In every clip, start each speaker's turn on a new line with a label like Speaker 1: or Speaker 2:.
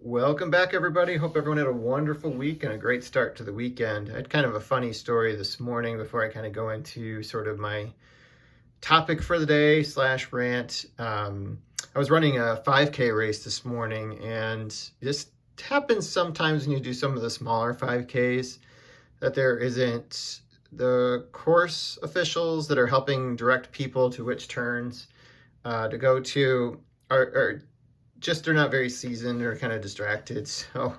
Speaker 1: Welcome back, everybody. Hope everyone had a wonderful week and a great start to the weekend. I had kind of a funny story this morning before I kind of go into sort of my topic for the day slash rant. I was running a 5K race this morning, and this happens sometimes when you do some of the smaller 5Ks that there isn't the course officials that are helping direct people to which turns to go to are just they're not very seasoned or kind of distracted. So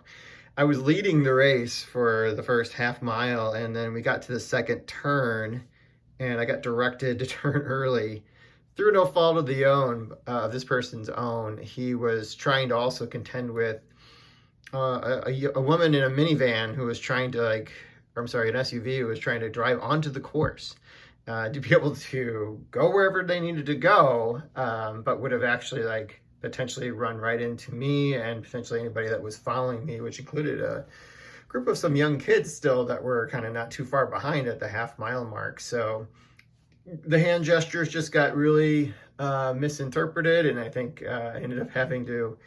Speaker 1: I was leading the race for the first half mile, and then we got to the second turn, and I got directed to turn early through no fault of this person's own. He was trying to also contend with a woman in a minivan who was trying to an SUV who was trying to drive onto the course to be able to go wherever they needed to go, but would have actually potentially run right into me and potentially anybody that was following me, which included a group of some young kids still that were kind of not too far behind at the half mile mark. So the hand gestures just got really misinterpreted, and I think I ended up having to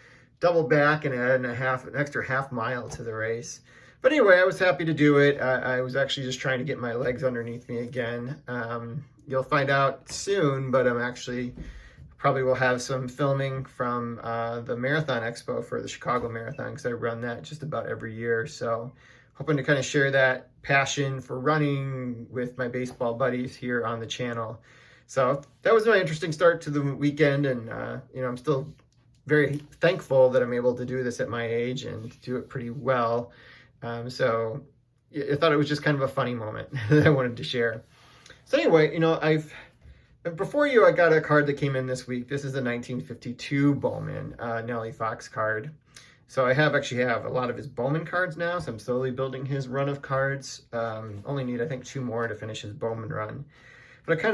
Speaker 1: double back and add an extra half mile to the race. But anyway, I was happy to do it. I was actually just trying to get my legs underneath me again. You'll find out soon, but I'm actually probably will have some filming from the Marathon Expo for the Chicago Marathon, because I run that just about every year. So hoping to kind of share that passion for running with my baseball buddies here on the channel. So that was my interesting start to the weekend, and I'm still very thankful that I'm able to do this at my age and do it pretty well. So I thought it was just kind of a funny moment that I wanted to share. So anyway, before you, I got a card that came in this week. This is the 1952 Bowman Nellie Fox card. So I actually have a lot of his Bowman cards now, so I'm slowly building his run of cards. Only need, I think, 2 more to finish his Bowman run. But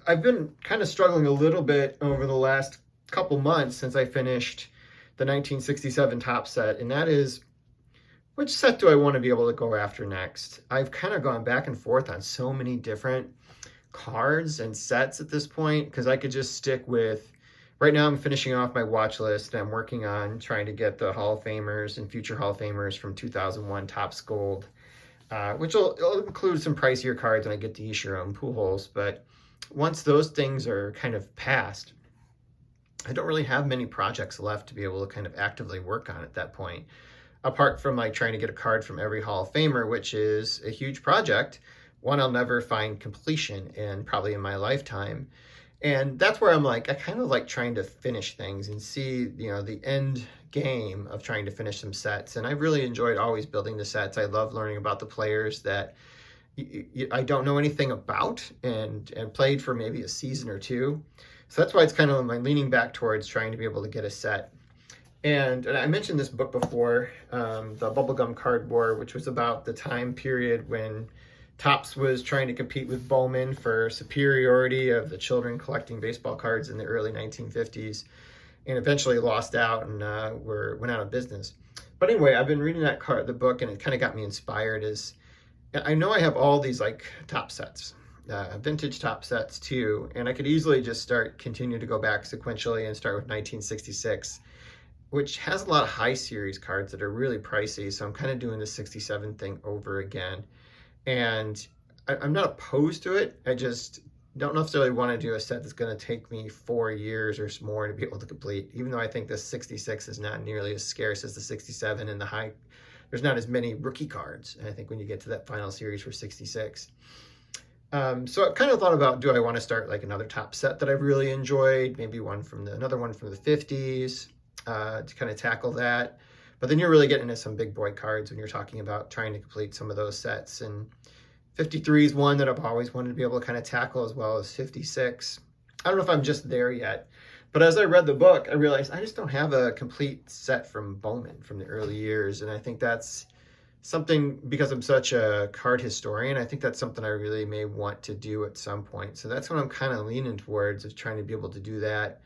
Speaker 1: I've been kind of struggling a little bit over the last couple months since I finished the 1967 top set, and that is, which set do I want to be able to go after next? I've kind of gone back and forth on so many different cards and sets at this point, because I could just stick with, right now I'm finishing off my watch list, and I'm working on trying to get the Hall of Famers and future Hall of Famers from 2001 Topps Gold, which will include some pricier cards when I get to Ishiram and Pujols. But once those things are kind of past, I don't really have many projects left to be able to kind of actively work on at that point, apart from trying to get a card from every Hall of Famer, which is a huge project. One I'll never find completion in, probably in my lifetime. And that's where I kind of like trying to finish things and see, the end game of trying to finish some sets. And I've really enjoyed always building the sets. I love learning about the players that I don't know anything about and played for maybe a season or two. So that's why it's kind of my leaning back towards trying to be able to get a set. And I mentioned this book before, the Bubblegum Card War, which was about the time period when Topps was trying to compete with Bowman for superiority of the children collecting baseball cards in the early 1950s, and eventually lost out and went out of business. But anyway, I've been reading the book, and it kind of got me inspired. I know I have all these top sets, vintage top sets too, and I could easily just continue to go back sequentially and start with 1966, which has a lot of high series cards that are really pricey. So I'm kind of doing the 67 thing over again. And I'm not opposed to it. I just don't necessarily want to do a set that's going to take me 4 years or more to be able to complete, even though I think the 66 is not nearly as scarce as the 67, and there's not as many rookie cards, I think, when you get to that final series for 66. So I've kind of thought about, do I want to start another top set that I've really enjoyed, maybe another one from the 50s, to kind of tackle that. But then you're really getting into some big boy cards when you're talking about trying to complete some of those sets. And 53 is one that I've always wanted to be able to kind of tackle, as well as 56. I don't know if I'm just there yet, but as I read the book, I realized I just don't have a complete set from Bowman from the early years. And I think that's something, because I'm such a card historian, I think that's something I really may want to do at some point. So that's what I'm kind of leaning towards, is trying to be able to do that.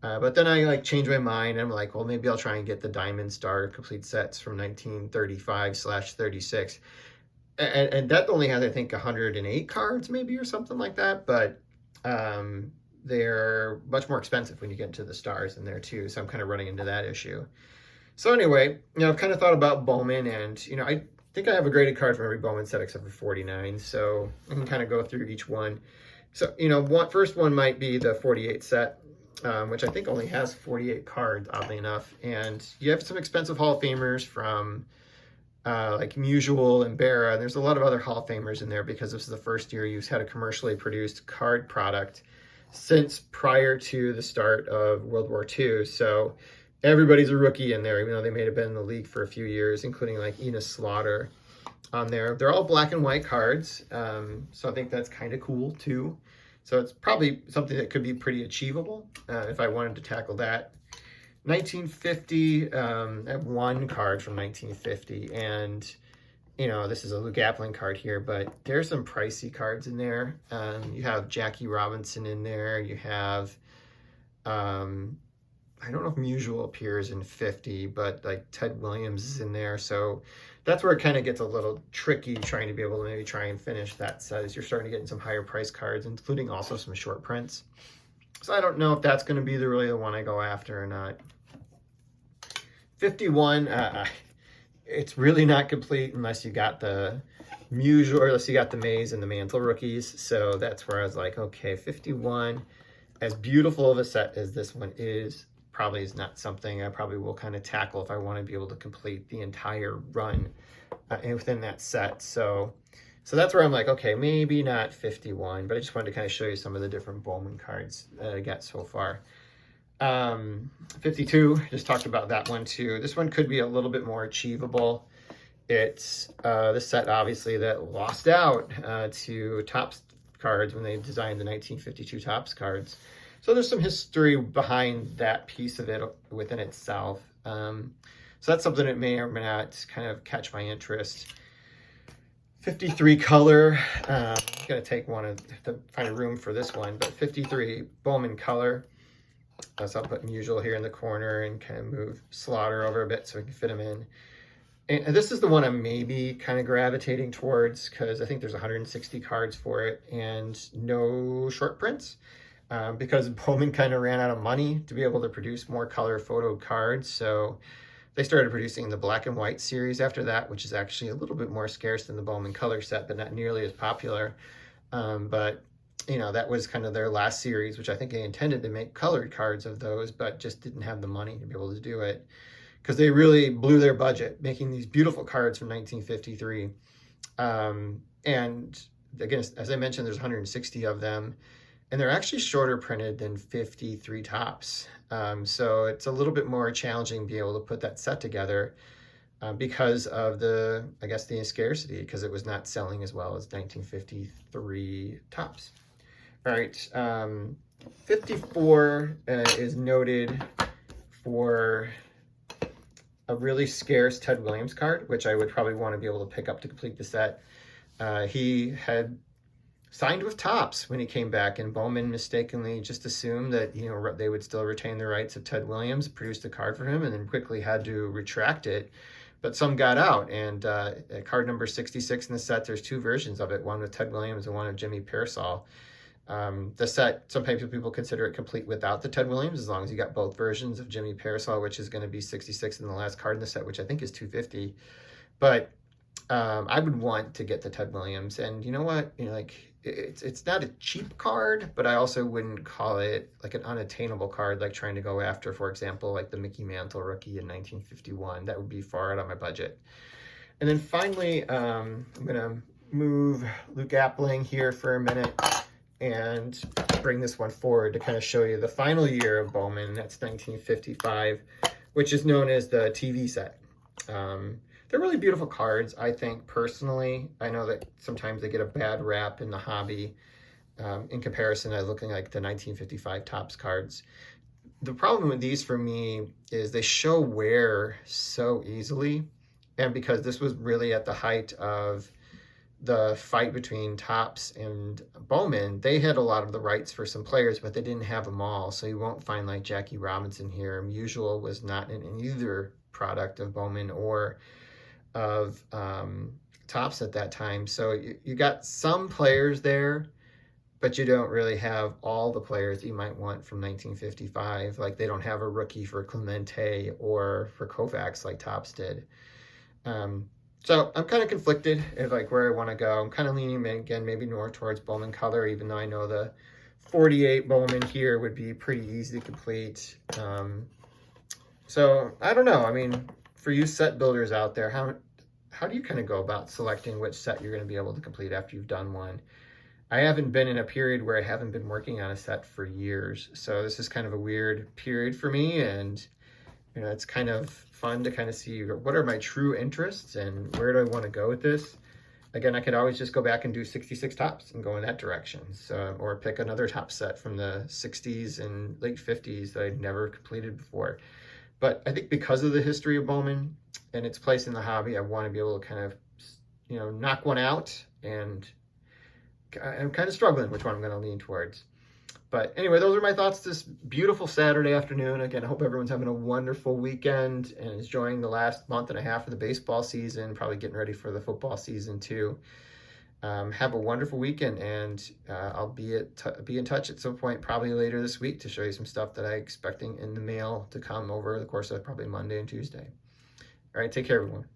Speaker 1: But then I changed my mind. I'm like, well, maybe I'll try and get the Diamond Star complete sets from 1935/36. And that only has, I think, 108 cards maybe, or something like that. But they're much more expensive when you get into the stars in there too. So I'm kind of running into that issue. So anyway, I've kind of thought about Bowman, and I think I have a graded card for every Bowman set except for 49. So I can kind of go through each one. So first one might be the 48 set, which I think only has 48 cards, oddly enough. And you have some expensive Hall of Famers from like Musial and Barra. And there's a lot of other Hall of Famers in there because this is the first year you've had a commercially produced card product since prior to the start of World War II. So everybody's a rookie in there, even though they may have been in the league for a few years, including like Enos Slaughter on there. They're all black and white cards, so I think that's kind of cool too. So it's probably something that could be pretty achievable if I wanted to tackle that. 1950, I have one card from 1950, and this is a Luke Appling card here, but there's some pricey cards in there. You have Jackie Robinson in there. You have, I don't know if Musial appears in 50, but like Ted Williams is in there. So that's where it kind of gets a little tricky trying to be able to maybe try and finish that set as you're starting to get in some higher price cards, including also some short prints. So I don't know if that's going to be really the one I go after or not. 51, it's really not complete unless you got the Musial, or unless you got the Mays and the Mantle rookies. So that's where I was like, okay, 51, as beautiful of a set as this one is, probably is not something I probably will kind of tackle if I want to be able to complete the entire run within that set. So that's where I'm like, okay, maybe not 51, but I just wanted to kind of show you some of the different Bowman cards that I got so far. 52, just talked about that one too. This one could be a little bit more achievable. It's the set, obviously, that lost out to Topps cards when they designed the 1952 Topps cards. So there's some history behind that piece of it within itself. So that's something that may or may not kind of catch my interest. 53 color, I'm going to take one to find a room for this one, but 53 Bowman color. So I'll put Musial here in the corner and kind of move Slaughter over a bit so we can fit him in. And this is the one I'm maybe kind of gravitating towards because I think there's 160 cards for it and no short prints. Because Bowman kind of ran out of money to be able to produce more color photo cards. So they started producing the black and white series after that, which is actually a little bit more scarce than the Bowman color set, but not nearly as popular. But that was kind of their last series, which I think they intended to make colored cards of those, but just didn't have the money to be able to do it because they really blew their budget making these beautiful cards from 1953. And again, as I mentioned, there's 160 of them. And they're actually shorter printed than 53 Topps. So it's a little bit more challenging to be able to put that set together because of the scarcity, because it was not selling as well as 1953 Topps. All right, 54 is noted for a really scarce Ted Williams card, which I would probably want to be able to pick up to complete the set. He had signed with Topps when he came back, and Bowman mistakenly just assumed that they would still retain the rights of Ted Williams, produced a card for him, and then quickly had to retract it. But some got out, and card number 66 in the set, there's two versions of it, one with Ted Williams and one of Jimmy Pearsall. The set, sometimes people consider it complete without the Ted Williams, as long as you got both versions of Jimmy Pearsall, which is going to be 66 in the last card in the set, which I think is 250. But I would want to get the Ted Williams, and you know what? It's not a cheap card, but I also wouldn't call it like an unattainable card, like trying to go after, for example, like the Mickey Mantle rookie in 1951. That would be far out of my budget. And then finally, I'm gonna move Luke Appling here for a minute and bring this one forward to kind of show you the final year of Bowman. That's 1955, which is known as the TV set. They're really beautiful cards, I think, personally. I know that sometimes they get a bad rap in the hobby in comparison to looking like the 1955 Topps cards. The problem with these for me is they show wear so easily. And because this was really at the height of the fight between Topps and Bowman, they had a lot of the rights for some players, but they didn't have them all. So you won't find like Jackie Robinson here. Musial was not in either product of Bowman or of Topps at that time. So you got some players there, but you don't really have all the players that you might want from 1955. Like they don't have a rookie for Clemente or for Kovacs like Topps did. So I'm kind of conflicted at like where I want to go. I'm kind of leaning again maybe more towards Bowman color, even though I know the 48 Bowman here would be pretty easy to complete. So I don't know. I mean, for you set builders out there, how do you kind of go about selecting which set you're going to be able to complete after you've done one? I haven't been in a period where I haven't been working on a set for years. So this is kind of a weird period for me. And, it's kind of fun to kind of see what are my true interests and where do I want to go with this. Again, I could always just go back and do 66 Topps and go in that direction. So, or pick another top set from the 60s and late 50s that I'd never completed before. But I think because of the history of Bowman and its place in the hobby, I want to be able to kind of, knock one out, and I'm kind of struggling which one I'm going to lean towards. But anyway, those are my thoughts this beautiful Saturday afternoon. Again, I hope everyone's having a wonderful weekend and enjoying the last month and a half of the baseball season, probably getting ready for the football season too. Have a wonderful weekend, and I'll be in touch at some point, probably later this week, to show you some stuff that I'm expecting in the mail to come over the course of probably Monday and Tuesday. All right, take care, everyone.